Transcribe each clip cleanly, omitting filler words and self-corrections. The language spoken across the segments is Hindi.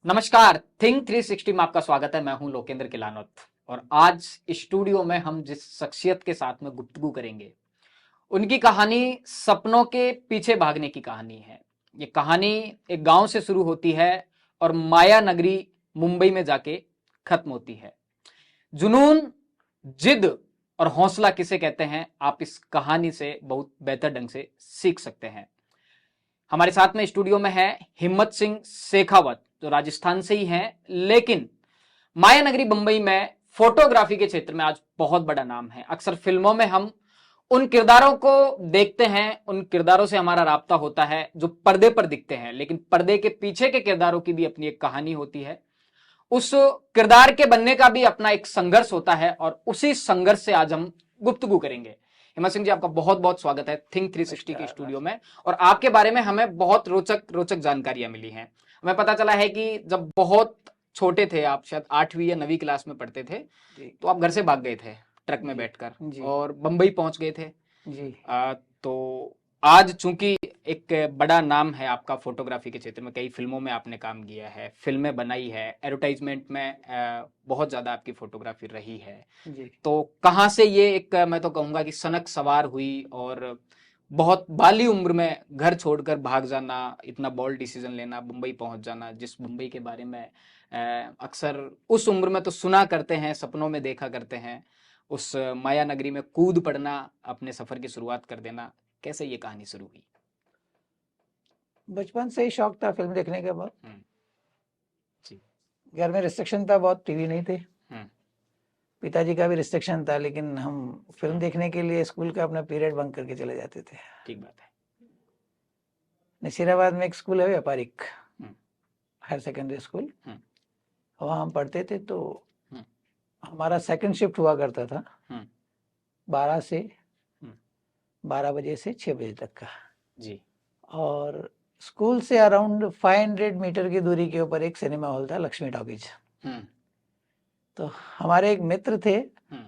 नमस्कार। थिंक 360 में आपका स्वागत है। मैं हूं लोकेंद्र किलानौत और आज स्टूडियो में हम जिस शख्सियत के साथ में गुफ्तगू करेंगे उनकी कहानी सपनों के पीछे भागने की कहानी है। ये कहानी एक गांव से शुरू होती है और माया नगरी मुंबई में जाके खत्म होती है। जुनून, जिद और हौसला किसे कहते हैं, आप इस कहानी से बहुत बेहतर ढंग से सीख सकते हैं। हमारे साथ में स्टूडियो में है हिम्मत सिंह शेखावत, जो राजस्थान से ही हैं, लेकिन माया नगरी बंबई में फोटोग्राफी के क्षेत्र में आज बहुत बड़ा नाम है। अक्सर फिल्मों में हम उन किरदारों को देखते हैं, उन किरदारों से हमारा राब्ता होता है जो पर्दे पर दिखते हैं, लेकिन पर्दे के पीछे के किरदारों की भी अपनी एक कहानी होती है। उस किरदार के बनने का भी अपना एक संघर्ष होता है और उसी संघर्ष से आज हम गुफ्तगू करेंगे। हिम्मत सिंह जी, आपका बहुत बहुत स्वागत है थिंक 360 के स्टूडियो में। और आपके बारे में हमें बहुत रोचक रोचक जानकारियां मिली हैं। हमें पता चला है कि जब बहुत छोटे थे, आप शायद 8वीं या 9वीं क्लास में पढ़ते थे, तो आप घर से भाग गए थे ट्रक में बैठकर और बंबई पहुंच गए थे जी। तो आज चूंकि एक बड़ा नाम है आपका फोटोग्राफी के क्षेत्र में, कई फिल्मों में आपने काम किया है, फिल्में बनाई है, एडवर्टाइजमेंट में बहुत ज्यादा आपकी फोटोग्राफी रही है जी। तो कहाँ से ये एक, मैं तो कहूंगा कि सनक सवार हुई और बहुत बाली उम्र में घर छोड़कर भाग जाना, इतना बोल्ड डिसीजन लेना, मुंबई पहुंच जाना, जिस मुंबई के बारे में अक्सर उस उम्र में तो सुना करते हैं, सपनों में देखा करते हैं, उस माया नगरी में कूद पड़ना, अपने सफर की शुरुआत कर देना, कैसे ये कहानी शुरू हुई? बचपन से ही शौक था फिल्म देखने का बहुत। जी। घर में रिस्ट्रिक्शन था, बहुत टीवी नहीं थे। पिताजी का भी रिस्ट्रिक्शन था, लेकिन हम फिल्म देखने के लिए स्कूल का अपना पीरियड बंक करके चले जाते थे। ठीक बात है। नसीराबाद में एक स्कूल है, व्यापारिक हायर सेकेंडरी स्कूल, वहाँ हम पढ़ते थे। तो हमारा सेकंड शिफ्ट हुआ करता था 12 बजे से 6 बजे तक का जी। और स्कूल से अराउंड 500 मीटर की दूरी के ऊपर एक सिनेमा हॉल था, लक्ष्मी टॉकीज। तो हमारे एक मित्र थे,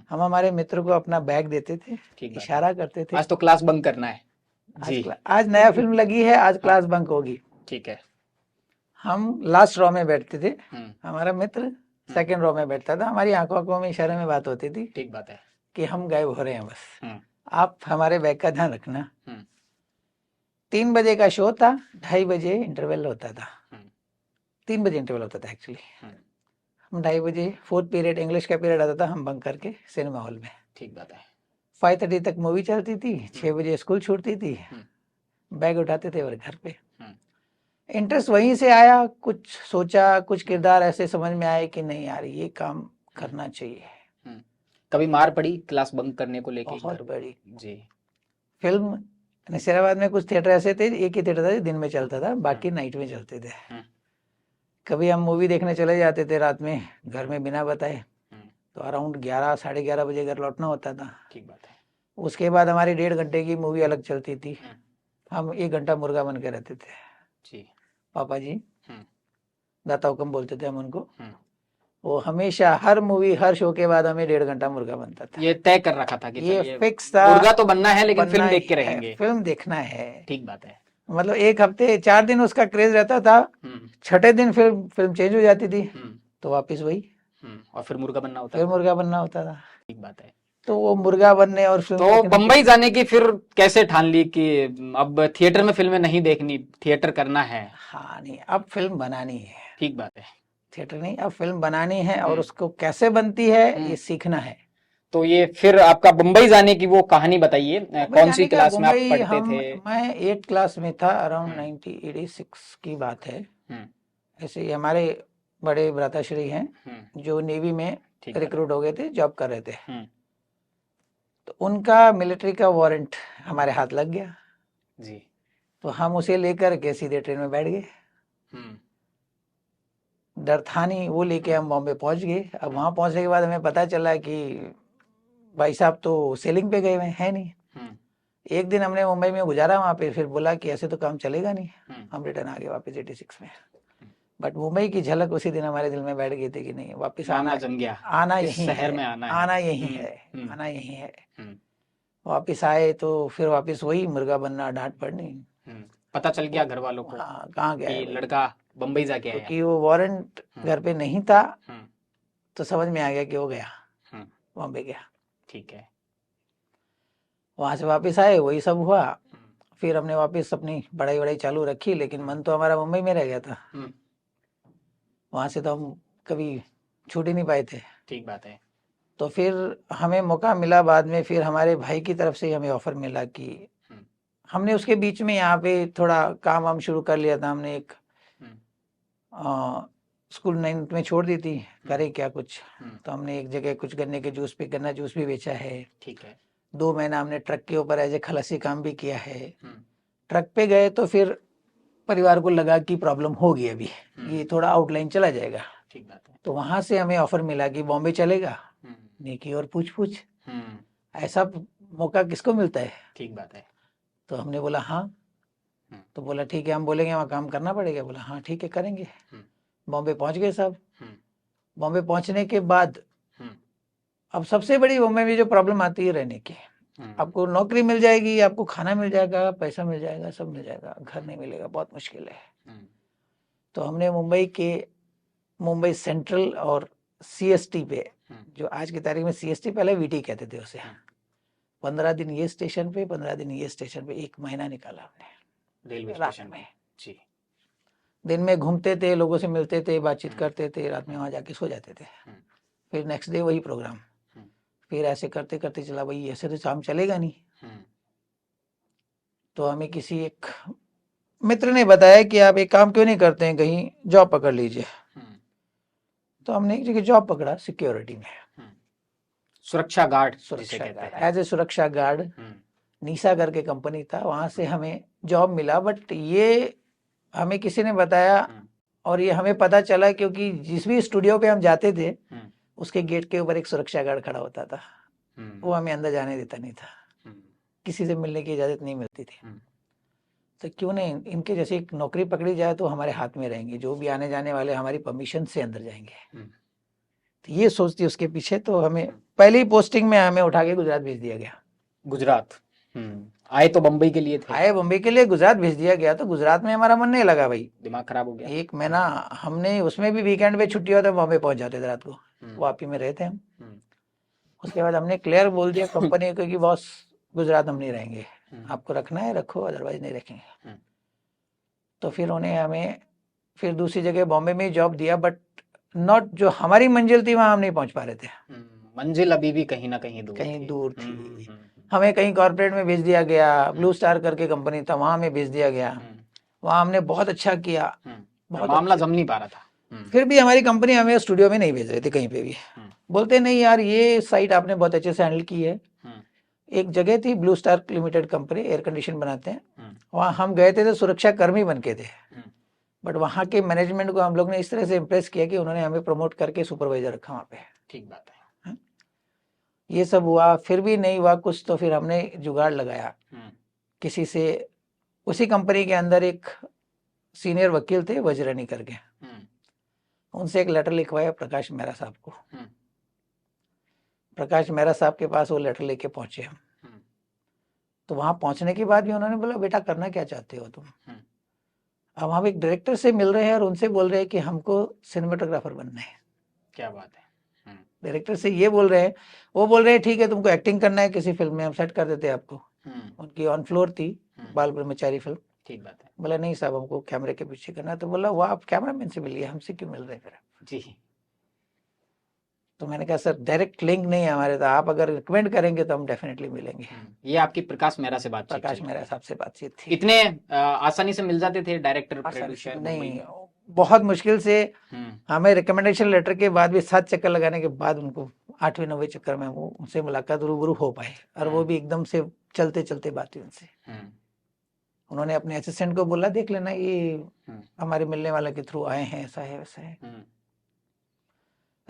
हम हमारे मित्र को अपना बैग देते थे, इशारा करते थे, आज तो क्लास बंक करना है जी। आज नया फिल्म लगी है, आज क्लास बंक होगी। ठीक है। हम लास्ट रो में बैठते थे, हमारा मित्र सेकंड रो में बैठता था। हमारी आंखों में इशारे में बात होती थी, ठीक बात है, कि हम गायब हो रहे हैं, बस आप हमारे बैग का ध्यान रखना। 3 बजे का शो था, 2:30 बजे इंटरवल होता था। 3 बजे इंटरवल होता था एक्चुअली। हम 2:30 बजे, फोर्थ पीरियड इंग्लिश का पीरियड आता था, हम बंक करके सिनेमा हॉल में। ठीक बात है। 5:30 तक मूवी चलती थी, 6 बजे स्कूल छूटती थी, बैग उठाते थे और घर पे। इंटरेस्ट वहीं से आया, कुछ सोचा, कुछ किरदार ऐसे समझ में आए कि नहीं यार ये काम करना चाहिए। कभी मार पड़ी क्लास बंक करने को लेके? बहुत बड़ी जी। फिल्म नसीराबाद में कुछ थिएटर ऐसे थे, एक ही थिएटर था दिन में चलता था, बाकी नाइट में चलते थे। कभी हम मूवी देखने चले जाते थे रात में, घर में बिना बताए, तो अराउंड 11 साढ़े 11 बजे घर लौटना होता था। ठीक बात है। उसके बाद हमारी 1.5 घंटे की मूवी अलग चलती थी। हम 1 घंटा मुर्गा बन के रहते थे जी। पापा जी, दाता हुक्म बोलते थे हम उनको। वो हमेशा हर मूवी, हर शो के बाद हमें 1.5 घंटा मुर्गा बनता था। ये तय कर रखा था कि ये फिक्स था, मुर्गा तो बनना है, लेकिन फिल्म देख के रहेंगे, फिल्म देखना है। ठीक बात है। मतलब 1 हफ्ते 4 दिन उसका क्रेज रहता था, 6ठे दिन फिल्म चेंज हो जाती थी, तो वापिस वही, और फिर मुर्गा बनना होता, फिर मुर्गा बनना होता था। ठीक बात है। तो वो मुर्गा बनने और फिल्म तो बंबई जाने की फिर कैसे ठान ली कि अब थिएटर में फिल्में नहीं देखनी, थिएटर करना है? हाँ, नहीं, अब फिल्म बनानी है। ठीक बात है। थिएटर नहीं, अब फिल्म बनानी है, और उसको कैसे बनती है ये सीखना है। तो ये फिर आपका बम्बई जाने की वो कहानी बताइए, कौन सी क्लास में आप पढ़ते थे? मैं 8th क्लास में था, अराउंड 1986 की बात है। ऐसे ही हमारे बड़े भ्राताश्री हैं जो नेवी में रिक्रूट हो गए थे, जॉब कर रहे थे, तो उनका मिलिट्री का वारंट हमारे हाथ लग गया जी। तो हम उसे लेकर के सीधे ट्रेन में बैठ गए। डर था नहीं, वो लेके हम बॉम्बे पहुंच गए। अब वहां पहुंचने के बाद हमें पता चला कि भाई साहब तो सेलिंग पे गए हुए हैं नहीं। एक दिन हमने मुंबई में गुजारा वहां पे, फिर बोला कि ऐसे तो काम चलेगा नहीं। हम रिटर्न आ गए वापस 86 में। बट मुंबई की झलक उसी दिन हमारे दिल में बैठ गई थी कि नहीं, वापस आना जम गया, आना यही शहर है, में आना यही है, आना यही है। वापिस आए तो फिर वापिस वही मुर्गा बनना, डांट पड़नी। पता चल गया घर वालों को? हाँ, कहाँ गया कि है भाई? लड़का बम्बई जाके आया? क्योंकि वो वारंट घर पे नहीं था, हम्म, तो समझ में आ गया कि वो गया, हम्म, बॉम्बे गया। ठीक है। वहां से वापस आए, वही सब हुआ। हम्म, फिर हमने वापस अपनी पढ़ाई वढ़ाई चालू रखी, लेकिन मन तो हमारा मुंबई में रह गया था। हम्म, वहां से तो हम कभी छूट ही नहीं पाए थे। ठीक बात है। तो फिर हमें मौका मिला बाद में, फिर हमारे भाई की तरफ से हमें ऑफर मिला कि हम्म, हमने उसके बीच में यहाँ पे थोड़ा काम वाम शुरू कर लिया था। हमने एक हम्म, स्कूल 9th में छोड़ दी थी, करे क्या कुछ। हम्म, तो हमने एक जगह कुछ गन्ने के जूस पे गन्ना जूस भी बेचा है। ठीक है। 2 महीना हमने ट्रक के ऊपर एज ए खलासी काम भी किया है। हम्म, ट्रक पे गए तो फिर परिवार को लगा कि प्रॉब्लम होगी अभी, हम्म, ये थोड़ा आउटलाइन चला जाएगा। ठीक बात है। तो वहां से हमें ऑफर मिला कि बॉम्बे चलेगा। हम्म, नेकी और पूछ पूछ, हम्म, ऐसा मौका किसको मिलता है? ठीक बात है। तो हमने बोला हाँ। हम्म, तो बोला ठीक है, हम बोलेंगे वहाँ काम करना पड़ेगा। बोला हाँ ठीक है, करेंगे। हम्म, बॉम्बे पहुंच गए सब। हम्म, बॉम्बे पहुंचने के बाद हम्म, अब सबसे बड़ी बॉम्बे में जो प्रॉब्लम आती है रहने की। हम्म, आपको नौकरी मिल जाएगी, आपको खाना मिल जाएगा, पैसा मिल जाएगा, सब मिल जाएगा, घर नहीं मिलेगा, बहुत मुश्किल है। हम्म, तो हमने मुंबई सेंट्रल और सीएसटी पे, जो आज की तारीख में सीएसटी, पहले वीटी कहते थे उसे, 15 दिन ये स्टेशन पे, 15 दिन ये स्टेशन पे, 1 महीना निकाला हमने रेलवे रात स्टेशन में। जी। दिन में घूमते थे, लोगों से मिलते थे, बातचीत करते थे, रात में वहां जाके सो जाते थे। फिर नेक्स्ट डे वही प्रोग्राम। फिर ऐसे करते करते चला भाई, ऐसे तो शाम चलेगा नहीं। तो हमें किसी एक मित्र ने बताया कि आप एक काम क्यों नहीं करते हैं, कहीं जॉब पकड़ लीजिए। तो हमने एक जगह जॉब पकड़ा सिक्योरिटी में, सुरक्षा गार्ड जिसे सुरक्षा कहते गार्ड, हैं। एज ए सुरक्षा गार्ड। नीसा करके कंपनी था, वहां से हमें जॉब मिला। बट ये हमें किसी ने बताया और ये हमें पता चला क्योंकि जिस भी स्टूडियो पे हम जाते थे उसके गेट के ऊपर एक सुरक्षा गार्ड खड़ा होता था। वो हमें अंदर जाने देता नहीं था, किसी से मिलने की इजाजत नहीं मिलती थी। तो क्यों नहीं इनके जैसे एक नौकरी पकड़ी जाए तो हमारे हाथ में रहेंगे, जो भी आने जाने वाले हमारी परमिशन से अंदर जाएंगे। तो ये सोचती उसके पीछे, तो हमें पहली पोस्टिंग में हमें उठा के गुजरात भेज दिया गया। गुजरात आए तो बम्बई के लिए थे? आए बम्बई के लिए, गुजरात भेज दिया गया। तो गुजरात में हमारा मन नहीं लगा भाई, दिमाग खराब हो गया। 1 महीना हमने उसमें भी वीकेंड पे छुट्टी होता, बॉम्बे पहुंच जाते थे रात को, वापी में रहते हम। उसके बाद हमने क्लियर बोल दिया कंपनी को कि बॉस गुजरात हम नहीं रहेंगे, आपको रखना है रखो, अदरवाइज नहीं रखेंगे। तो फिर उन्हें हमें फिर दूसरी जगह बॉम्बे में जॉब दिया, बट नॉट जो हमारी मंजिल थी वहां हम नहीं पहुंच पा रहे थे। मंजिल अभी भी कहीं ना कहीं दूर थी। हमें कहीं कॉर्पोरेट में भेज दिया गया, ब्लू स्टार करके कंपनी था, वहां हमें भेज दिया गया। वहां हमने बहुत अच्छा किया, बहुत मामला जम नहीं पा रहा था। फिर भी हमारी कंपनी हमें स्टूडियो में नहीं भेज रही थी कहीं पे भी। बोलते नहीं यार, ये साइट आपने बहुत अच्छे से हैंडल की है। एक जगह थी blue star limited company, air condition बनाते हैं, वहां हम गए थे तो सुरक्षा कर्मी बन के थे। बट वहां के मैनेजमेंट को हम लोग ने इस तरह से इम्प्रेस किया कि उन्होंने हमें प्रमोट करके सुपरवाइजर रखा वहां पे। ठीक बात है। ये सब हुआ, फिर भी नहीं हुआ कुछ, तो फिर हमने जुगाड़ लगाया किसी से। उसी कंपनी के अंदर एक सीनियर वकील थे वज्रनी करके, उनसे एक लेटर लिखवाया प्रकाश मेहरा साहब को। प्रकाश मेहरा साहब के पास वो लेटर लेके पहुंचे हम। तो वहां पहुंचने के बाद भी उन्होंने बोला बेटा करना क्या चाहते हो तुम? अब हम एक डायरेक्टर से मिल रहे हैं और उनसे बोल रहे हैं कि हमको सिनेमेटोग्राफर बनना है। क्या बात है। डायरेक्टर से ये बोल रहे हैं, वो बोल रहे हैं ठीक है तुमको एक्टिंग करना है किसी फिल्म में, हम सेट कर देते हैं आपको। उनकी ऑन फ्लोर थी बाल ब्रह्मचारी फिल्म। ठीक बात है। बोला नहीं साहब हमको कैमरे के पीछे करना है। तो बोला वो आप कैमरामैन से मिलिए, हमसे क्यों मिल रहे फिर? जी। तो मैंने कहा सर डायरेक्ट लिंक नहीं है हमारे, तो आप अगर रिकमेंड करेंगे तो हम डेफिनेटली मिलेंगे। ये आपकी प्रकाश मेहरा से बातचीत? प्रकाश मेहरा साहब से बातचीत थी। इतने आसानी से मिल जाते थे डायरेक्टर प्रोड्यूसर? नहीं, बहुत मुश्किल से। हमें रिकमेंडेशन लेटर के बाद भी 7 चक्कर लगाने के बाद उनको 8वें 9वें चक्कर में वो उनसे मुलाकात रूबरू हो पाए, और वो भी एकदम से चलते चलते बात हुई उनसे। उन्होंने अपने असिस्टेंट को बोला देख लेना ये हमारे मिलने वाले के थ्रू आए हैं, ऐसा है वैसा है।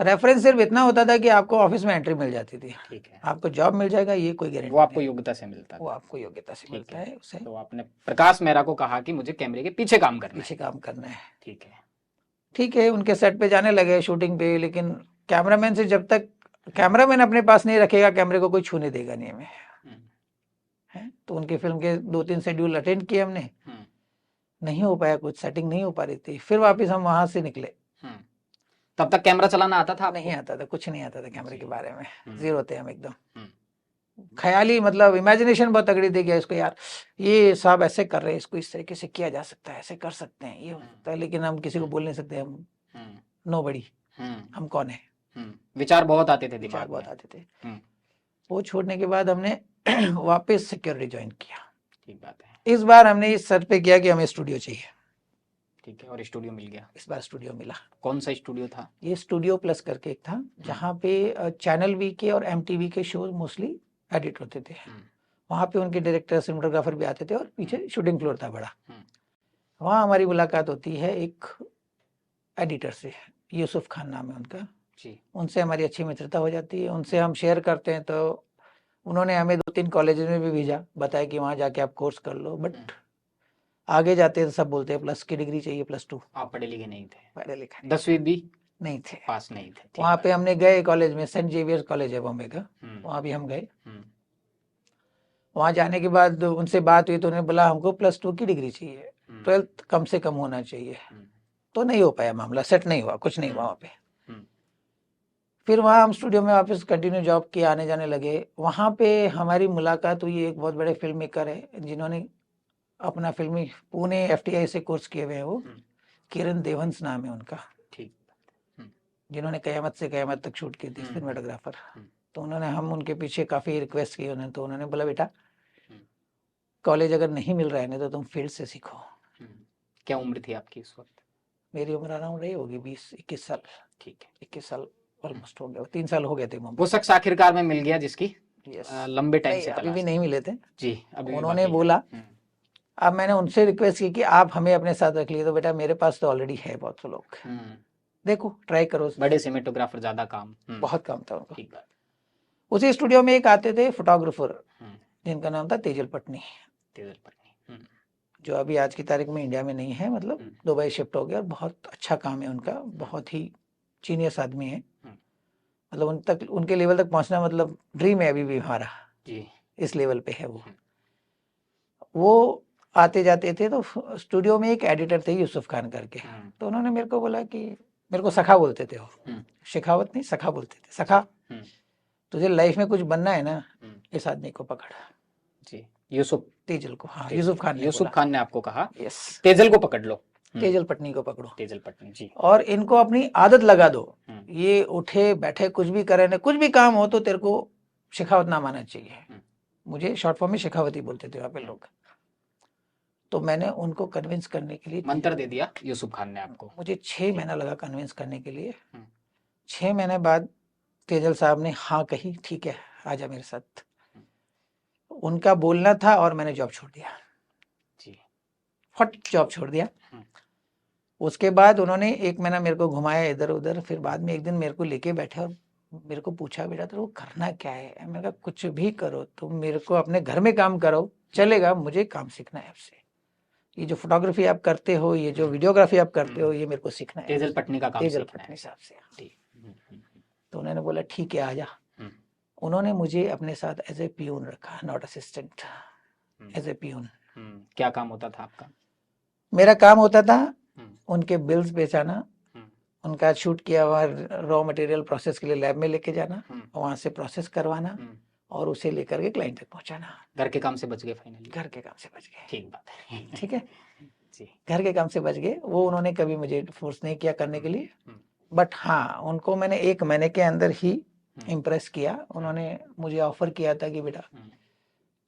रेफरेंस सिर्फ इतना होता था कि आपको ऑफिस में एंट्री मिल जाती थी, ठीक है, आपको जॉब मिल जाएगा, ये कोई गारंटी वो आपको योग्यता से मिलता है। वो आपको योग्यता से मिलता है उसे। तो आपने प्रकाश मेहरा को कहा कि मुझे कैमरे के पीछे काम करना है। ठीक है। ठीक है, उनके सेट पे जाने लगे शूटिंग पे, लेकिन कैमरामैन से जब तक कैमरामैन अपने पास नहीं रखेगा कैमरे को कोई छूने देगा नहीं हमें, है। तो उनकी फिल्म के 2-3 शेड्यूल अटेंड किए हमने, नहीं हो पाया, कुछ सेटिंग नहीं हो पा रही थी। फिर वापस हम वहां से निकले। तब तक कैमरा चलाना आता था? नहीं आता था, कुछ नहीं आता था कैमरे के बारे में, हम्म। जीरो थे हम एकदम। ख्याली मतलब इमेजिनेशन बहुत तगड़ी थी कि इसको यार ये साहब ऐसे कर रहे हैं, इसको इस तरीके से किया जा सकता है, ऐसे कर सकते हैं, ये हो सकता है, लेकिन हम किसी को बोल नहीं सकते। हम नो बड़ी, हम कौन है। विचार बहुत आते थे विचार दिमाग बहुत में। आते थे। वो छोड़ने के बाद हमने वापस सिक्योरिटी ज्वाइन किया। ठीक बात है। इस बार हमने इस सर पे किया कि हमें स्टूडियो चाहिए। ठीक है, और स्टूडियो मिल गया? इस बार स्टूडियो मिला। कौन सा स्टूडियो था? ये स्टूडियो प्लस करके एक था, जहाँ पे चैनल वी के और MTV के शोज मोस्टली एडिट होते थे। वहाँ पे उनके डायरेक्टर सिनेमेटोग्राफर भी आते थे और पीछे शूटिंग फ्लोर था बड़ा। वहाँ हमारी मुलाकात होती है एक एडिटर से, यूसुफ खान नाम है उनका जी। उनसे हमारी अच्छी मित्रता हो जाती है, उनसे हम शेयर करते हैं। तो उन्होंने हमें 2-3 कॉलेजेस में भी भेजा, बताया कि वहाँ जाके आप कोर्स कर लो, बट आगे जाते तो सब बोलते हैं प्लस की डिग्री चाहिए, +2। आप पढ़े लिखे नहीं थे? पढ़े लिखे 10वीं भी नहीं थे, पास नहीं थे। वहाँ पे हमने गए कॉलेज में, सेंट जेवियर्स कॉलेज है बॉम्बे का, वहाँ भी हम गए। वहाँ जाने के बाद उनसे बात हुई तो उन्होंने बोला हमको +2 की डिग्री चाहिए, 12th कम से कम होना चाहिए। तो नहीं हो पाया मामला, सेट नहीं हुआ, कुछ नहीं हुआ वहाँ पे। फिर वहाँ हम स्टूडियो में वापस कंटिन्यू जॉब किए, आने जाने लगे। वहाँ पे हमारी मुलाकात हुई एक बहुत बड़े फिल्म मेकर है, जिन्होंने अपना फिल्मी पुणे FTI से कोर्स किए हुए हैं, वो किरण देवंस नाम है उनका, ठीक, जिन्होंने कयामत से कयामत तक शूट की थी, सिनेमेटोग्राफर। तो उन्होंने, हम उनके पीछे काफ़ी रिक्वेस्ट की उन्होंने, तो उन्होंने बोला बेटा कॉलेज अगर नहीं मिल रहा है ना तो तुम फील्ड से सीखो। क्या उम्र थी आपकी उस वक्त? मेरी उम्र अराउंड रही होगी 20-21 साल। ठीक है, 21 साल ऑलमोस्ट हो गया, 3 साल हो गए थे मुंबई। वो शख्स आखिरकार में मिल गया जिसकी लंबे टाइम से अभी भी नहीं मिले थे जी। अभी उन्होंने बोला, अब मैंने उनसे रिक्वेस्ट की कि आप हमें अपने साथ रख लिए, तो बेटा मेरे पास तो ऑलरेडी है बहुत से लोग, देखो ट्राई करो। बड़े सिनेमेटोग्राफर, ज्यादा काम, बहुत काम था उनका। ठीक बात। उसी स्टूडियो में एक आते थे फोटोग्राफर, जिनका नाम था तेजल पटनी। जो अभी आज की तारीख में इंडिया में नहीं है, मतलब दुबई शिफ्ट हो गया, और बहुत अच्छा काम है उनका, बहुत ही जीनियस आदमी है। मतलब उन तक, उनके लेवल तक पहुंचना मतलब ड्रीम है अभी भी हमारा जी। इस लेवल पे है वो आते जाते थे। तो स्टूडियो में एक एडिटर थे यूसुफ खान करके, तो उन्होंने मेरे को बोला कि, मेरे को सखा बोलते थे वो, शेखावत नहीं सखा बोलते थे, सखा तुझे लाइफ में कुछ बनना है ना, इस आदमी को पकड़ जी। यूसुफ, तेजल को, हाँ यूसुफ खान ने आपको कहा यस तेजल को पकड़ लो, तेजल पटनी को पकड़ो, तेजल पटनी जी, और इनको अपनी आदत लगा दो, ये उठे बैठे कुछ भी करे ना, कुछ भी काम हो तो तेरे को शेखावत नाम आना चाहिए। मुझे शॉर्ट फॉर्म में शेखावती बोलते थे वहाँ पे लोग। तो मैंने उनको कन्विंस करने के लिए मंत्र दे दिया यूसुफ खान ने आपको। मुझे 6 महीना लगा कन्विंस करने के लिए। 6 महीने बाद तेजल साहब ने हाँ कही, ठीक है आजा मेरे साथ। उनका बोलना था और मैंने जॉब छोड़ दिया जी, फट जॉब छोड़ दिया। उसके बाद उन्होंने 1 महीना मेरे को घुमाया इधर उधर। फिर बाद में एक दिन मेरे को लेके बैठे और मेरे को पूछा, बेटा तेरे को करना क्या है? मैंने कहा कुछ भी करो, तुम मेरे को अपने घर में काम करो चलेगा, मुझे काम सीखना है आपसे। ये जो फोटोग्राफी आप करते हो, ये जो वीडियोग्राफी आप करते हो, ये मेरे को सीखना है। तेजल पटनी का काम, तेजल पटनी साहब से। तो उन्होंने बोला ठीक है आजा। उन्होंने मुझे अपने साथ एज ए पियून रखा, not assistant, as a peon. क्या काम होता था आपका? मेरा काम होता था उनके बिल्स बेचाना, उनका शूट किया हुआ रॉ मटेरियल प्रोसेस के लिए लैब में लेके जाना, वहां से प्रोसेस करवाना और उसे लेकर के क्लाइंट तक पहुंचाना। घर के काम से बच गए फाइनली? घर के काम से बच गए। ठीक बात है, ठीक है जी, घर के काम से बच गए। वो उन्होंने कभी मुझे फोर्स नहीं किया करने के लिए, बट हाँ उनको मैंने 1 महीने के अंदर ही इम्प्रेस किया। उन्होंने मुझे ऑफर किया था कि बेटा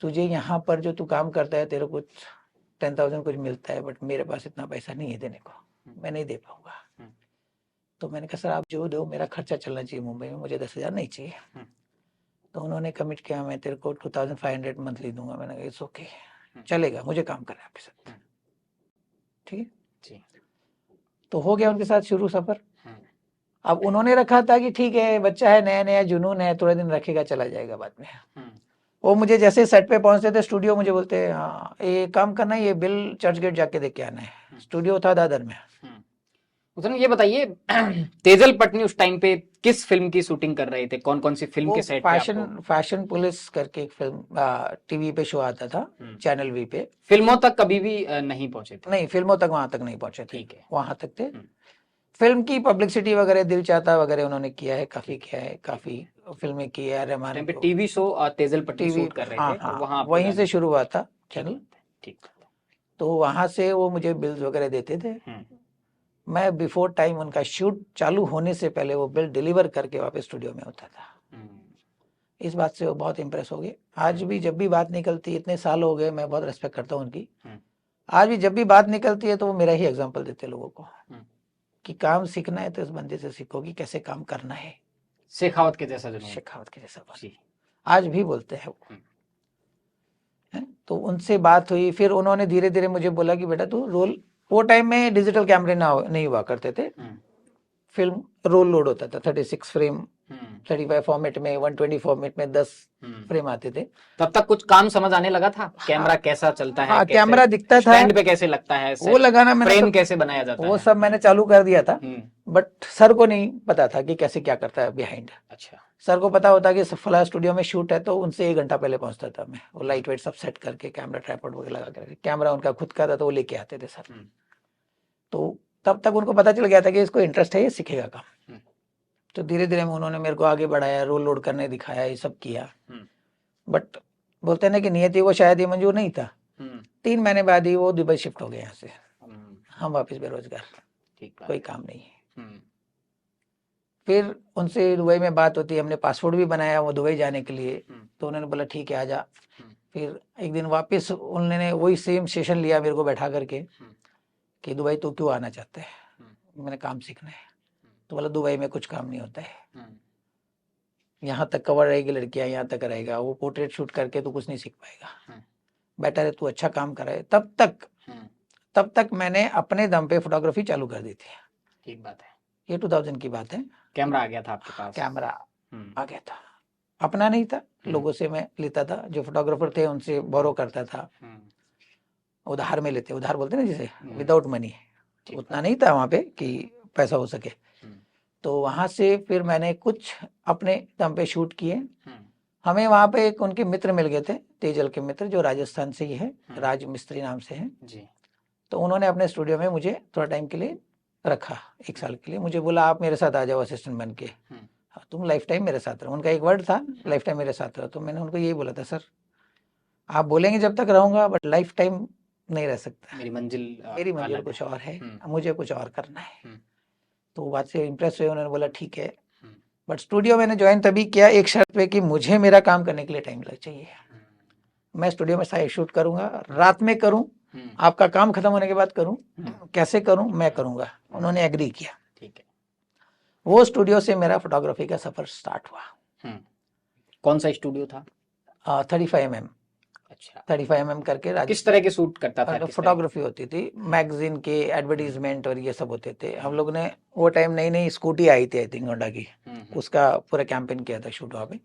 तुझे यहाँ पर जो तू काम करता है तेरे को 10,000 कुछ मिलता है, बट मेरे पास इतना पैसा नहीं है देने को, मैं नहीं दे पाऊंगा। तो मैंने कहा सर आप जो दो, मेरा खर्चा चलना चाहिए मुंबई में, मुझे 10,000 नहीं चाहिए। तो उन्होंने कमिट किया मैं तेरे को 2,500 मंथली दूंगा। मैंने कहा इट्स ओके, चलेगा, मुझे काम करना है आपके साथ, ठीक है। तो हो गया उनके साथ शुरू सफर। अब उन्होंने रखा था कि ठीक है बच्चा है, नया नया जुनून है, थोड़े दिन रखेगा चला जाएगा बाद में। वो मुझे जैसे सेट पे पहुंचते थे स्टूडियो, मुझे बोलते हाँ ये काम करना है, ये बिल चर्च गेट जाके दे के आना है। स्टूडियो था दादर में। उसने ये बताइए तेजल पटनी उस टाइम पे किस फिल्म की शूटिंग कर रहे थे, कौन कौन सी फिल्म के सेट पे आपको? फैशन पुलिस करके एक फिल्म टीवी पे शो आता था, चैनल वी पे। फिल्मों तक कभी भी नहीं पहुंचे थे? नहीं, फिल्मों तक वहां तक नहीं पहुंचे थे। ठीक है, वहां तक थे। फिल्म की पब्लिसिटी वगैरह दिल चाहता वगैरह उन्होंने किया है, काफी किया है, काफी फिल्में की है। रहमान पे TV show Tejal Patni TV, shoot कर रहे हाँ थे, हाँ, वहां वहीं से शुरू हुआ था चैनल। ठीक। तो वहां से वो मुझे बिल्स वगैरह देते थे। मैं बिफोर टाइम उनका शूट चालू होने से पहले वो बिल डिलीवर करके वापस स्टूडियो में होता था। इस बात से वो बहुत इंप्रेस हो गए। आज भी जब भी बात निकलती, इतने साल हो गए, मैं बहुत रेस्पेक्ट करता हूँ उनकी। आज भी जब भी बात निकलती है तो वो मेरा ही एग्जांपल देते लोगों को कि काम सीखना है तो इस बंदे से सीखो कि कैसे काम करना है। शेखावत के जैसा जुनून, शेखावत के जैसा बने, आज भी बोलते हैं वो। तो उनसे बात हुई, फिर उन्होंने धीरे धीरे मुझे बोला कि बेटा तू रोल, वो टाइम में डिजिटल कैमरे नहीं हुआ करते थे, फिल्म रोल लोड होता था 36 फ्रेम, 35 फॉर्मेट में, 120 फॉर्मेट में 10 फ्रेम आते थे। तब तक कुछ काम समझ आने लगा था, कैमरा कैसा चलता है, कैसे कैमरा दिखता था, स्टैंड पे कैसे लगता है, वो लगाना मैंने फ्रेम कैसे बनाया जाता है, वो सब मैंने चालू कर दिया था। बट सर को नहीं पता था कि कैसे क्या करता है बिहाइंड। अच्छा, सर को पता होता कि फला स्टूडियो में शूट है तो उनसे 1 घंटा पहले पहुंचता था मैं, वो लाइट वेट सब सेट करके, कैमरा ट्राइपॉड वगैरह लगा करके, कैमरा उनका खुद का था तो वो लेके आते थे सर। तो तब तक उनको पता चल गया था कि इसको इंटरेस्ट है, ये सीखेगा काम। तो धीरे धीरे उन्होंने मेरे को आगे बढ़ाया, रोल लोड करने दिखाया, ये सब किया। बट बोलते हैं ना कि नियति को शायद ये मंजूर नहीं था। 3 महीने बाद ही वो दुबई शिफ्ट हो गए यहाँ से। हम वापस बेरोजगार, कोई काम नहीं है। फिर उनसे दुबई में बात होती है, हमने पासपोर्ट भी बनाया वो दुबई जाने के लिए। तो उन्होंने बोला ठीक है आजा। फिर एक दिन वापस उन्होंने वही सेम सेशन लिया मेरे को बैठा करके कि दुबई तो क्यों आना चाहते हैं। मैंने काम सीखना है। तो बोला दुबई में कुछ काम नहीं होता है, यहाँ तक कवर रहेगी लड़कियां, यहाँ तक रहेगा, वो पोर्ट्रेट शूट करके तो कुछ नहीं सीख पाएगा, बेटर है तू अच्छा काम करे। तब तक मैंने अपने दम पे फोटोग्राफी चालू कर दी थी। ठीक बात है, ये 2000 की बात है। कैमरा आ गया था आपके पास? कैमरा आ गया था, अपना नहीं था, लोगों से मैं लेता था, जो फोटोग्राफर थे उनसे बोरो करता था, उधार में लेते, उधार बोलते ना जिसे, विदाउट मनी। उतना नहीं था वहाँ पे कि पैसा हो सके। तो वहां से फिर मैंने कुछ अपने दम पे शूट किए। हमें वहां पे एक उनके मित्र मिल गए थे, तेजल के मित्र, जो राजस्थान से ही है, राज मिस्त्री नाम से हैं जी। तो उन्होंने अपने स्टूडियो में मुझे थोड़ा टाइम के लिए रखा, 1 साल के लिए। मुझे बोला आप मेरे साथ आ जाओ असिस्टेंट बन के, तुम लाइफ टाइम मेरे साथ रहो। उनका एक वर्ड था, लाइफ टाइम मेरे साथ रहो। तो मैंने उनको यही बोला था, सर आप बोलेंगे जब तक रहूंगा, बट लाइफ टाइम नहीं रह सकता, मेरी मंजिल कुछ और है, मुझे कुछ और करना है। तो बात से इम्प्रेस हुए, उन्होंने बोला ठीक है। बट स्टूडियो मैंने ज्वाइन तभी किया एक शर्त पे कि मुझे मेरा काम करने के लिए टाइम लग चाहिए। मैं स्टूडियो में साइड शूट करूंगा, रात में करूं, आपका काम खत्म होने के बाद करूं, कैसे करूं मैं करूंगा। उन्होंने एग्री किया। ठीक है, वो स्टूडियो से मेरा फोटोग्राफी का सफर स्टार्ट हुआ। कौन सा स्टूडियो था? 35mm। अच्छा, 35mm करके। किस तरह के शूट करता था? फोटोग्राफी होती थी, मैगजीन के एडवर्टीजमेंट और ये सब होते थे। हम लोग ने वो टाइम नई नई स्कूटी आई थी आई थिंक होंडा की, उसका पूरा कैंपेन किया था शूट वहाँ पे।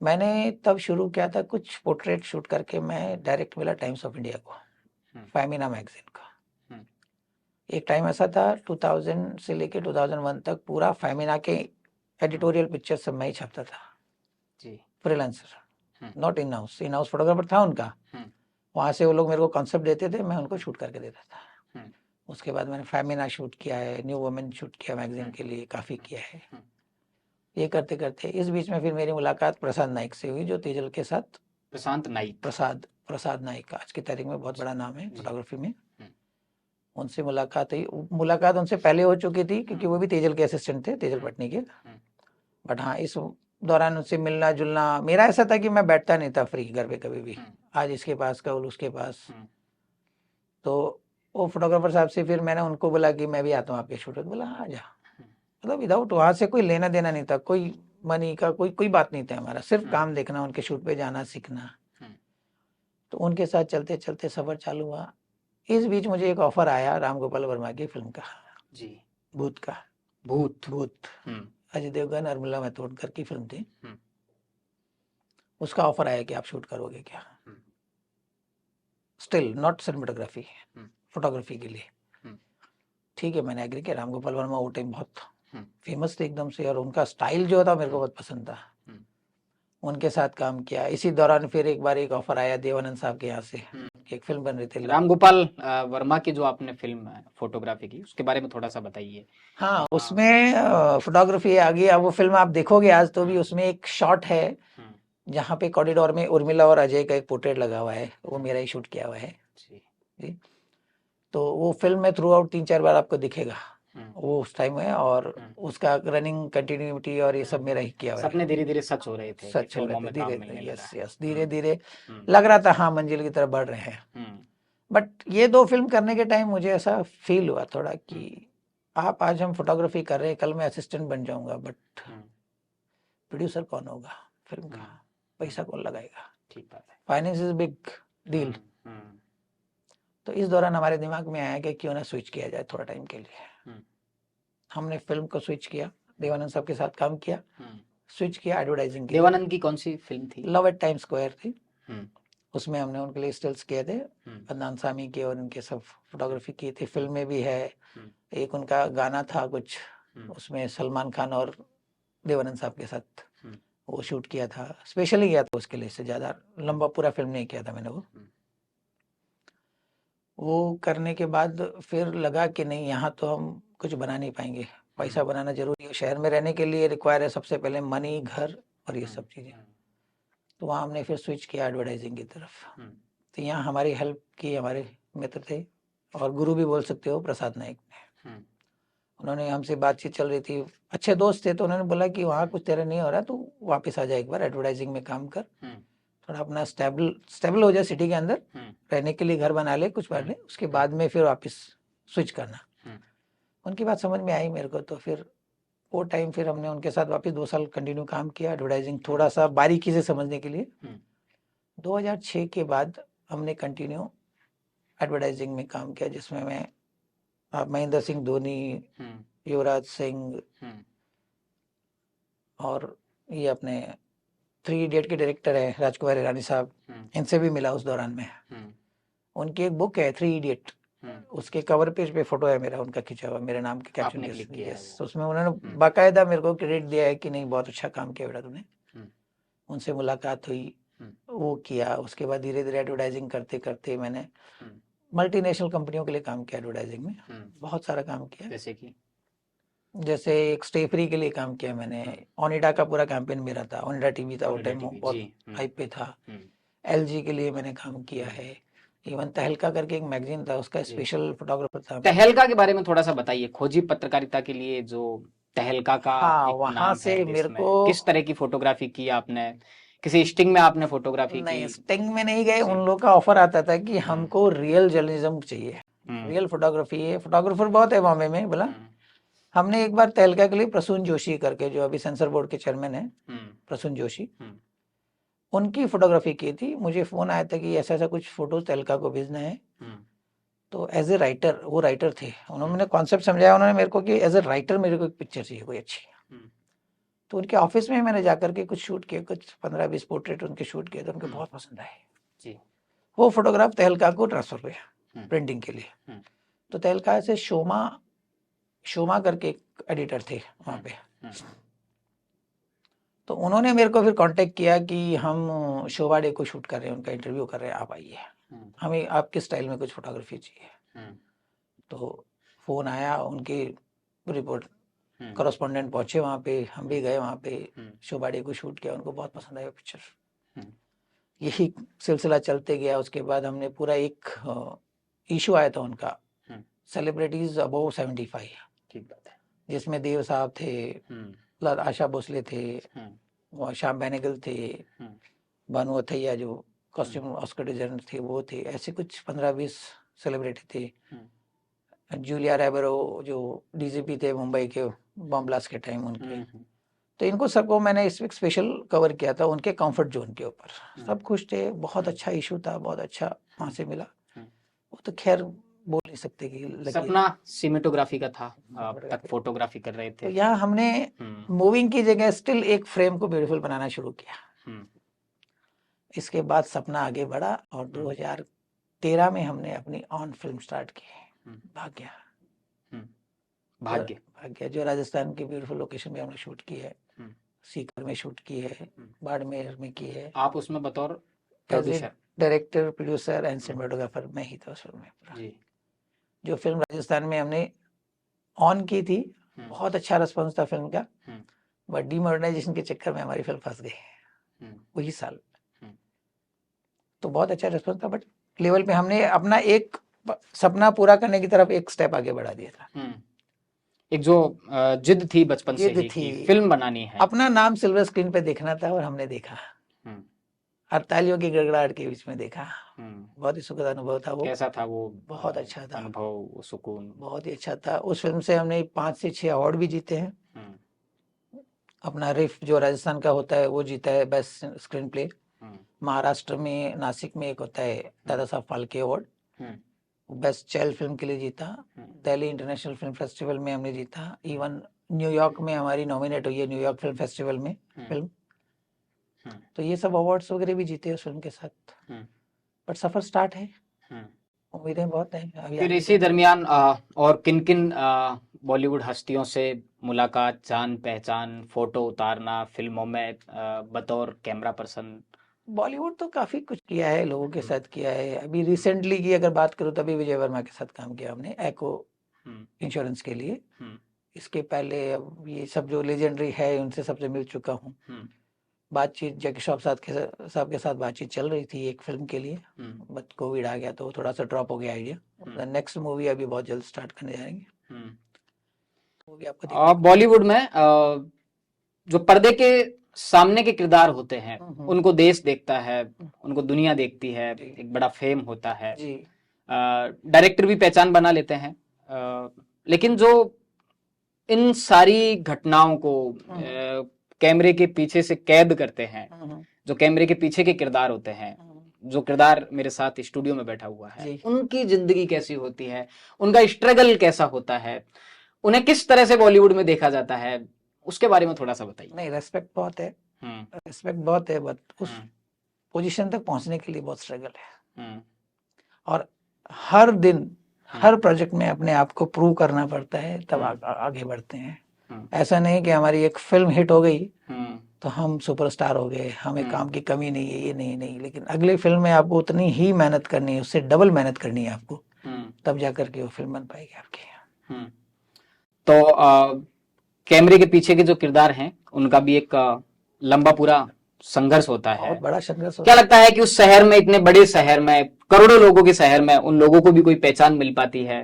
मैंने तब शुरू किया था कुछ पोर्ट्रेट शूट करके, मैं डायरेक्ट मिला टाइम्स ऑफ इंडिया को, फेमिना मैगजीन का। एक टाइम ऐसा था 2000 से लेके 2001 तक पूरा फेमिना के एडिटोरियल पिक्चर सब मैं ही छापता था जी, freelancer, not in house. In house photographer था उनका, वहां से वो लोग मेरे को कॉन्सेप्ट देते थे, मैं उनको शूट करके देता था। उसके बाद मैंने फेमिना शूट किया है, न्यू वुमेन शूट किया मैगजीन के लिए, काफी किया है। ये करते करते इस बीच में फिर मेरी मुलाकात प्रसाद नाइक से हुई, जो तेजल के साथ, प्रसाद नाइक आज की तारीख में बहुत बड़ा नाम है फोटोग्राफी में। उनसे मुलाकात हुई। मुलाकात उनसे पहले हो चुकी थी क्योंकि वो भी तेजल के असिस्टेंट थे, तेजल पटनी के। बट हाँ, इस दौरान उनसे मिलना जुलना, मेरा ऐसा था कि मैं बैठता नहीं था फ्री घर पे कभी भी, आज इसके पास कल उसके पास। तो वो फोटोग्राफर साहब से फिर मैंने उनको बोला कि मैं भी आता हूँ आपके शूट। बोला हाँ जा, मतलब विदाउट, वहां से कोई लेना देना नहीं था, कोई मनी का कोई बात नहीं था हमारा, सिर्फ काम देखना, उनके शूट पे जाना, सीखना। तो उनके साथ चलते चलते सफर चालू हुआ। इस बीच मुझे एक ऑफर आया राम गोपाल वर्मा की फिल्म का जी, भूत का। भूत अजय देवगन और मुल्ला मेहतोडकर की फिल्म थी। उसका ऑफर आया कि आप शूट करोगे क्या, स्टिल नॉट सिनेमेटोग्राफी, फोटोग्राफी के लिए। ठीक है, मैंने एग्री किया। राम गोपाल वर्मा वो टाइम बहुत फेमस थे एकदम से, और उनका स्टाइल जो था मेरे को बहुत पसंद था। उनके साथ काम किया। इसी दौरान फिर एक बार एक ऑफर आया देवानंद साहब के यहाँ से, एक फिल्म बन रही थी राम गोपाल वर्मा की जो आपने फिल्म फोटोग्राफी की, उसके बारे में थोड़ा सा बताइए। हाँ, उसमें फोटोग्राफी आ गई। अब वो फिल्म आप देखोगे आज तो भी, उसमें एक शॉट है जहाँ पे कॉरिडोर में उर्मिला और अजय का एक पोर्ट्रेट लगा हुआ है, वो मेरा ही शूट किया हुआ है जी। तो वो फिल्म में थ्रू आउट 3-4 बार आपको दिखेगा वो उस टाइम है, और उसका रनिंग कंटिन्यूटी और ये सब मेरा ही किया हुआ है। सपने धीरे धीरे सच हो रहे थे, सच हो फिल्मों रहे में थे काम धीरे मिलने धीरे। लगा। यस यस, धीरे धीरे लग रहा था हाँ मंजिल की तरफ बढ़ रहे हैं। बट ये 2 फिल्म करने के टाइम मुझे ऐसा फील हुआ थोड़ा कि आप आज हम फोटोग्राफी कर रहे हैं, कल मैं असिस्टेंट बन जाऊंगा, बट प्रोड्यूसर कौन होगा फिल्म का, पैसा कौन लगाएगा, ठीक बात है, फाइनेंस इज बिग डील। तो इस दौरान हमारे दिमाग में आया कि क्यों ना स्विच किया जाए थोड़ा टाइम के लिए। हमने फिल्म को स्विच किया, देवानंद साहब के साथ काम किया, स्विच किया एडवर्टाइजिंग के। देवानंद की कौन सी फिल्म थी? लव एट टाइम स्क्वायर थी। उसमें हमने उनके लिए स्टिल्स किए थे, अदनान सामी के, और उनके सब फोटोग्राफी की थी। फिल्म में भी है, एक उनका गाना था कुछ, उसमें सलमान खान और देवानंद साहब के साथ वो शूट किया था। स्पेशली किया था उसके लिए, से ज़्यादा लंबा पूरा फिल्म नहीं किया था मैंने। वो करने के बाद फिर लगा कि नहीं, यहाँ तो हम कुछ बना नहीं पाएंगे, पैसा बनाना जरूरी है। शहर में रहने के लिए रिक्वायर है सबसे पहले मनी, घर और ये सब चीज़ें। तो वहाँ हमने फिर स्विच किया एडवर्टाइजिंग की तरफ। तो यहाँ हमारी हेल्प की हमारे मित्र थे, और गुरु भी बोल सकते हो, प्रसाद नायक ने। उन्होंने हमसे बातचीत चल रही थी, अच्छे दोस्त थे, तो उन्होंने बोला कि वहाँ कुछ तेरा नहीं हो रहा, तो वापस आ जाए, एक बार एडवर्टाइजिंग में काम कर, थोड़ा अपना स्टेबल हो जाए, सिटी के अंदर रहने के लिए घर बना ले, कुछ बात नहीं, उसके बाद में फिर वापस स्विच करना। उनकी बात समझ में आई मेरे को। तो फिर वो टाइम फिर हमने उनके साथ वापस 2 साल कंटिन्यू काम किया, एडवर्टाइजिंग थोड़ा सा बारीकी से समझने के लिए। 2006 के बाद हमने कंटिन्यू एडवर्टाइजिंग में काम किया, जिसमें मैं महेंद्र सिंह धोनी, युवराज सिंह, और ये अपने 3 इडियट के डायरेक्टर है राजकुमार हिरानी साहब, इनसे भी मिला उस दौरान में। उनकी एक बुक है 3 इडियट, उसके कवर पेज पे फोटो है मेरा, उनका खींचा हुआ, मेरे नाम के कैप्शन के साथ। यस, उसमें उन्होंने बाकायदा मेरे को क्रेडिट दिया है कि नहीं बहुत अच्छा काम किया बेटा तुमने। उनसे मुलाकात हुई, वो किया। उसके बाद धीरे धीरे एडवर्टाइजिंग करते करते मैंने मल्टीनेशनल कंपनियों के लिए काम किया एडवर्टाइजिंग में, बहुत सारा काम किया। जैसे एक स्टे फ्री के लिए काम किया मैंने, ओनिडा का पूरा कैंपेन मेरा था, ओनिडा टीवी था वो टाइम, बहुत हाइप पे था। एलजी के लिए मैंने काम किया है। इवन तहलका करके एक मैगजीन था, उसका स्पेशल फोटोग्राफर था। तहलका के बारे में थोड़ा सा बताइए, खोजी पत्रकारिता के लिए जो तहलका का हाँ, वहां से मेरे को किस तरह की फोटोग्राफी की आपने? किसी स्टिंग में आपने फोटोग्राफी नहीं, की? स्टिंग में नहीं गए। उन लोगों का ऑफर आता था कि हमको रियल जर्नलिज्म चाहिए, रियल फोटोग्राफी है, फोटोग्राफर बहुत है बॉम्बे में। बोला हमने एक बार तहलका के लिए प्रसून जोशी करके, जो अभी सेंसर बोर्ड के चेयरमैन है, प्रसून जोशी, उनकी फोटोग्राफी की थी। मुझे फोन आया था कि ऐसा ऐसा कुछ फोटो तहलका को भेजना है। तो एज ए राइटर, वो राइटर थे, उन्होंने कॉन्सेप्ट समझाया उन्होंने मेरे को कि एज ए राइटर मेरे को एक पिक्चर चाहिए कोई अच्छी। तो उनके ऑफिस में मैंने जाकर के कुछ शूट किए, कुछ 15-20 पोर्ट्रेट उनके शूट किए, तो उनको बहुत पसंद आए। वो फोटोग्राफ तहलका को ट्रांसफर हुए प्रिंटिंग के लिए। तो तहलका से शोमा करके एक एडिटर थे वहाँ पे, तो उन्होंने मेरे को फिर कांटेक्ट किया कि हम शोभा डे को शूट कर रहे हैं, उनका इंटरव्यू कर रहे हैं, आप आइए, हमें आपके स्टाइल में कुछ फोटोग्राफी चाहिए। तो फोन आया, उनकी रिपोर्ट कॉरेस्पॉन्डेंट पहुंचे वहाँ पे, हम भी गए वहाँ पे, शोभा डे को शूट किया, उनको बहुत पसंद आया पिक्चर। यही सिलसिला चलते गया। उसके बाद हमने पूरा एक इशू आया था उनका, सेलिब्रिटीज अबव 75, जिसमें देव साहब थे, आशा भोसले थे, श्याम बेनेगल थे, भानु अथैया जो कॉस्ट्यूम ऑस्कर डिजाइनर थे वो थे, ऐसे कुछ 15-20 सेलिब्रिटी थे। जूलिया रैबरो जो डीजीपी थे मुंबई के बम ब्लास्ट के टाइम, उनके। तो इनको सबको मैंने इस वीक स्पेशल कवर किया था, उनके कंफर्ट जोन के ऊपर। सब खुश थे, बहुत अच्छा इशू था, बहुत अच्छा वहाँ से मिला। वो तो खैर बोल नहीं सकते कि सपना सिनेमेटोग्राफी का था, आप तक फोटोग्राफी कर रहे थे। तो यहाँ हमने मूविंग की जगह स्टिल एक फ्रेम को ब्यूटीफुल बनाना शुरू किया। इसके बाद सपना आगे बढ़ा, और 2013 में हमने अपनी ऑन फिल्म स्टार्ट की, भाग्य। भाग्य। भाग्य जो राजस्थान की ब्यूटीफुल लोकेशन में हमने शूट की है, सीकर में शूट की है, बाड़मेर में की है। आप उसमें बतौर producer, director, producer and cinematographer मैं ही था उस फिल्म में पूरा। जी। जो फिल्म राजस्थान में हमने ऑन की थी, बहुत अच्छा रिस्पॉन्स था फिल्म का, बट डीमोनेटाइजेशन के चक्कर में हमारी फिल्म फंस गई वही साल। तो बहुत अच्छा रिस्पॉन्स था, बट लेवल पे हमने अपना एक सपना पूरा करने की तरफ एक स्टेप आगे बढ़ा दिया था। एक जो जिद थी बचपन से ही थी कि फिल्म बनानी है, अपना नाम सिल्वर स्क्रीन पे देखना था, और हमने देखा, तालियों की गड़गड़ाहट के बीच में देखा। बहुत ही सुखद अनुभव था वो। कैसा था वो? बहुत अच्छा था अनुभव, सुकून बहुत ही अच्छा था। उस फिल्म से हमने 5 से 6 अवार्ड भी जीते हैं। अपना रिफ जो राजस्थान का होता है वो जीता है बेस्ट स्क्रीन प्ले। महाराष्ट्र में नासिक में एक होता है Dada Saheb Phalke award, best child film के लिए जीता। दिल्ली इंटरनेशनल फिल्म फेस्टिवल में हमने जीता। इवन न्यूयॉर्क में हमारी नॉमिनेट हुई है न्यूयॉर्क फिल्म फेस्टिवल में फिल्म। तो ये सब अवार्ड्स वगैरह भी जीते उस फिल्म के साथ। बट सफर स्टार्ट है, उम्मीदें बहुत हैं। फिर इसी दरमियान और किन किन बॉलीवुड हस्तियों से मुलाकात, जान पहचान, फोटो उतारना फिल्मों में बतौर कैमरा पर्सन? बॉलीवुड तो काफी कुछ किया है, लोगों के साथ किया है। अभी रिसेंटली की अगर बात करूँ तो अभी विजय वर्मा के साथ काम किया हमने एको इंश्योरेंस के लिए। इसके पहले अब ये सब जो लेजेंडरी है उनसे सबसे मिल चुका हूँ। बातचीत जैकी श्रॉफ साहब के साथ बातचीत चल रही थी एक फिल्म के लिए, बट कोविड आ गया तो थोड़ा सा ड्रॉप हो गया आइडिया। नेक्स्ट मूवी अभी बहुत जल्द स्टार्ट करने जाएंगे। मूवी आपको बॉलीवुड में जो पर्दे के सामने के किरदार होते हैं उनको देश देखता है, उनको दुनिया देखती है, एक बड़ा फेम होता है, डायरेक्टर भी पहचान बना लेते हैं। लेकिन जो इन सारी घटनाओं को कैमरे के पीछे से कैद करते हैं, जो कैमरे के पीछे के किरदार होते हैं, जो किरदार मेरे साथ स्टूडियो में बैठा हुआ है, उनकी जिंदगी कैसी होती है, उनका स्ट्रगल कैसा होता है, उन्हें किस तरह से बॉलीवुड में देखा जाता है, उसके बारे में थोड़ा सा बताइए। नहीं, रेस्पेक्ट बहुत है, रेस्पेक्ट बहुत है, बट उस पोजीशन तक पहुंचने के लिए बहुत स्ट्रगल है। और हर दिन हर प्रोजेक्ट में अपने आप को प्रूव करना पड़ता है, तब आगे बढ़ते हैं। ऐसा नहीं कि हमारी एक फिल्म हिट हो गई तो हम सुपरस्टार हो गए, हमें काम की कमी नहीं है, ये नहीं, लेकिन अगली फिल्म में आपको उतनी ही मेहनत करनी है, उससे डबल मेहनत करनी है आपको, तब जाकर के वो फिल्म बन पाएगी आपकी। तो कैमरे के पीछे के जो किरदार हैं उनका भी एक लंबा पूरा संघर्ष होता है, बहुत बड़ा संघर्ष होता क्या लगता है कि उस शहर में, इतने बड़े शहर में, करोड़ों लोगों के शहर में, उन लोगों को भी कोई पहचान मिल पाती है?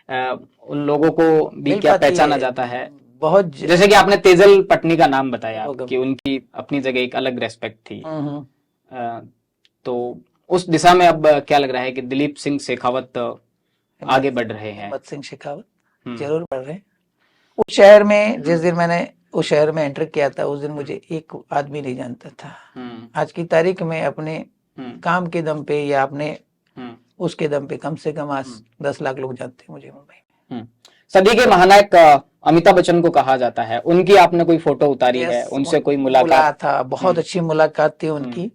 उन लोगों को भी क्या पहचाना जाता है? बहुत, जैसे कि आपने तेजल पटनी का नाम बताया कि उनकी अपनी जगह एक अलग रेस्पेक्ट थी, तो उस दिशा में अब क्या लग रहा है कि दिलीप सिंह शेखावत आगे बढ़ रहे हैं? हिम्मत सिंह शेखावत जरूर बढ़ रहे हैं। उस शहर में जिस दिन मैंने उस शहर में एंटर किया था, उस दिन मुझे एक आदमी नहीं जानता था। आज की तारीख में अपने काम के दम पे या अपने उसके दम पे कम से कम आज 10 लाख लोग जानते हैं मुझे मुंबई में। सदी के महानायक अमिताभ बच्चन को कहा जाता है, उनकी आपने कोई फोटो उतारी है, उनसे कोई मुलाकात? था, बहुत अच्छी मुलाकात थी उनकी।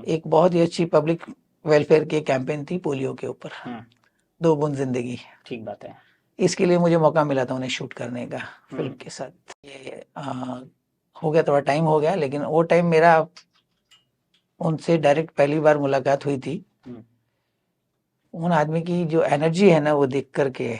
एक बहुत ही अच्छी पब्लिक वेलफेयर की कैंपेन थी पोलियो के ऊपर, 2 बूंद जिंदगी। ठीक बात है। इसके लिए मुझे मौका मिला था उन्हें शूट करने का फिल्म के साथ। ये हो गया, थोड़ा टाइम हो गया, लेकिन वो टाइम मेरा उनसे डायरेक्ट पहली बार मुलाकात हुई थी। उन आदमी की जो एनर्जी है ना, वो देख करके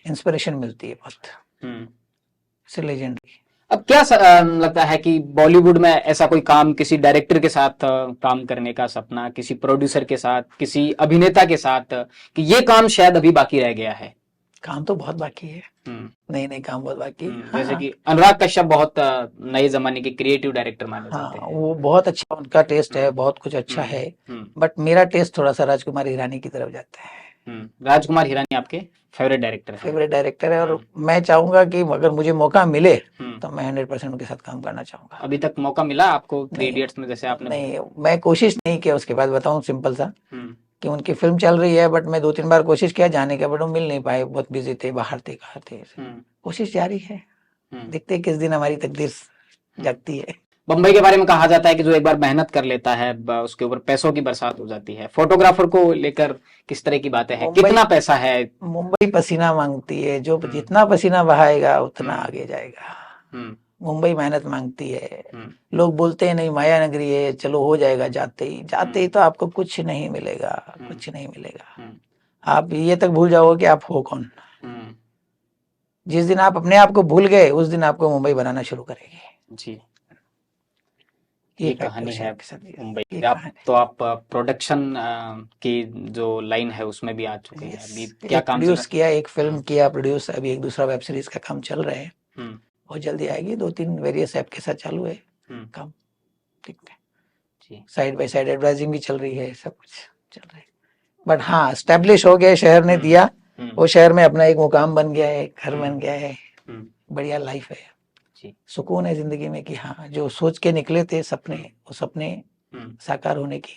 इंस्पिरेशन मिलती है बहुत। लेजेंडरी। अब क्या लगता है कि बॉलीवुड में ऐसा कोई काम, किसी डायरेक्टर के साथ काम करने का सपना, किसी प्रोड्यूसर के साथ, किसी अभिनेता के साथ, कि ये काम शायद अभी बाकी रह गया है? काम तो बहुत बाकी है, नहीं काम बहुत बाकी है। जैसे कि अनुराग कश्यप बहुत नए जमाने के क्रिएटिव डायरेक्टर माने जाते हैं। वो बहुत अच्छा, उनका टेस्ट है, बहुत कुछ अच्छा है, बट मेरा टेस्ट थोड़ा सा राजकुमार हिरानी की तरफ जाता है। राजकुमार हिरानी आपके फेवरेट डायरेक्टर है? फेवरेट डायरेक्टर है, और मैं चाहूंगा कि अगर मुझे मौका मिले तो मैं 100% उनके साथ काम करना चाहूंगा। अभी तक मौका मिला आपको 3 इडियट्स में, जैसे आपने? नहीं, मैं कोशिश नहीं किया। उसके बाद बताऊं सिंपल सा, कि उनकी फिल्म चल रही है, बट मैं 2-3 बार कोशिश किया जाने का, बट वो मिल नहीं पाए, बहुत बिजी थे, बाहर थे, कहाँ थे। कोशिश जारी है, देखते हैं किस दिन हमारी तकदीर जगती है। बम्बई के बारे में कहा जाता है कि जो एक बार मेहनत कर लेता है उसके ऊपर पैसों की बरसात हो जाती है। फोटोग्राफर को लेकर किस तरह की बातें हैं, कितना पैसा है? मुंबई पसीना मांगती है, जो जितना पसीना बहाएगा उतना आगे जाएगा। मुंबई मेहनत मांगती है। लोग बोलते हैं नहीं माया नगरी है, चलो हो जाएगा, जाते ही तो आपको कुछ नहीं मिलेगा, कुछ नहीं मिलेगा। आप ये तक भूल जाओगे कि आप हो कौन। जिस दिन आप अपने आप को भूल गए उस दिन आपको मुंबई बनाना शुरू करेगी। जी, ये कहानी है मुंबई की। आप तो आप प्रोडक्शन की जो लाइन है उसमें भी आ चुके हैं। अभी क्या काम प्रोड्यूस किया, एक फिल्म किया प्रोड्यूस, अभी एक दूसरा वेब सीरीज का काम चल रहा है, बहुत जल्दी आएगी। 2-3 वेरियस ऐप के साथ चालू है काम, ठीक है। साइड बाय साइड एडवर्टाइजिंग भी चल रही है, सब कुछ चल रहा है। बट हाँ, एस्टेब्लिश हो गया, शहर ने दिया, वो शहर में अपना एक मुकाम बन गया है, घर बन गया है, बढ़िया लाइफ है, सुकून है जिंदगी में कि हाँ जो सोच के निकले थे सपने, वो सपने साकार होने की।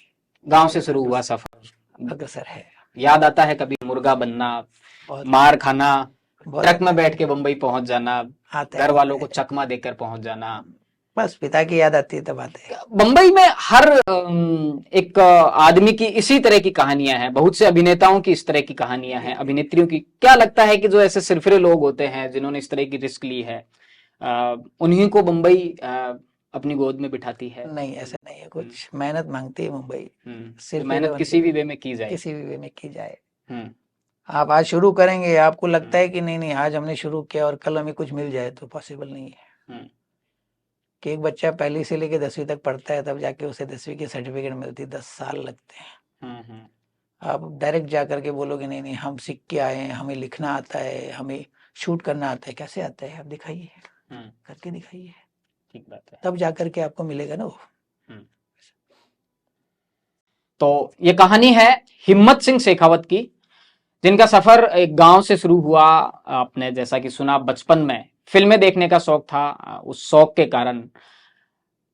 गांव से शुरू हुआ सफर अग्रसर है। याद आता है कभी मुर्गा बनना, मार खाना, ट्रक में बैठ के बम्बई पहुंच जाना, घर वालों को चकमा देकर पहुंच जाना, बस पिता की याद आती है तब आते हैं। बम्बई में हर एक आदमी की इसी तरह की कहानियां हैं, बहुत से अभिनेताओं की इस तरह की कहानियां हैं, अभिनेत्रियों की। क्या लगता है कि जो ऐसे सिरफिरे लोग होते हैं जिन्होंने इस तरह की रिस्क ली है, उन्हीं को मुंबई अपनी गोद में बिठाती है? नहीं, ऐसा नहीं है कुछ। मेहनत मांगती है मुंबई, सिर्फ मेहनत किसी भी वे में की जाए, किसी भी वे में की जाए। आप आज शुरू करेंगे, आपको लगता है कि नहीं आज हमने शुरू किया और कल हमें कुछ मिल जाए, तो पॉसिबल नहीं है। कि एक बच्चा पहली से लेके 10वीं तक पढ़ता है, तब जाके उसे 10वीं की सर्टिफिकेट मिलती है, 10 साल लगते हैं। आप डायरेक्ट जा करके बोलोगे नहीं हम सीख के आए हैं, हमें लिखना आता है, हमें शूट करना आता है, कैसे आता है आप दिखाइए, करके दिखाइए, ठीक बात है, तब जाकर के आपको मिलेगा ना वो। तो ये कहानी है हिम्मत सिंह शेखावत की, जिनका सफर एक गांव से शुरू हुआ। आपने जैसा कि सुना, बचपन में फिल्में देखने का शौक था, उस शौक के कारण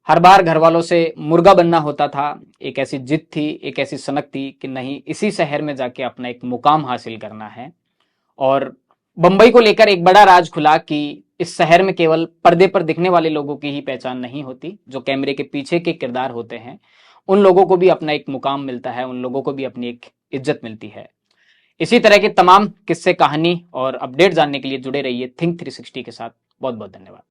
हर बार घर वालों से मुर्गा बनना होता था। एक ऐसी जिद थी, एक ऐसी सनक थी कि नहीं, इसी शहर में जाके अपना एक मुकाम हासिल करना है। और बंबई को लेकर एक बड़ा राज खुला कि इस शहर में केवल पर्दे पर दिखने वाले लोगों की ही पहचान नहीं होती, जो कैमरे के पीछे के किरदार होते हैं उन लोगों को भी अपना एक मुकाम मिलता है, उन लोगों को भी अपनी एक इज्जत मिलती है। इसी तरह के तमाम किस्से, कहानी और अपडेट जानने के लिए जुड़े रहिए थिंक 360 के साथ। बहुत बहुत धन्यवाद।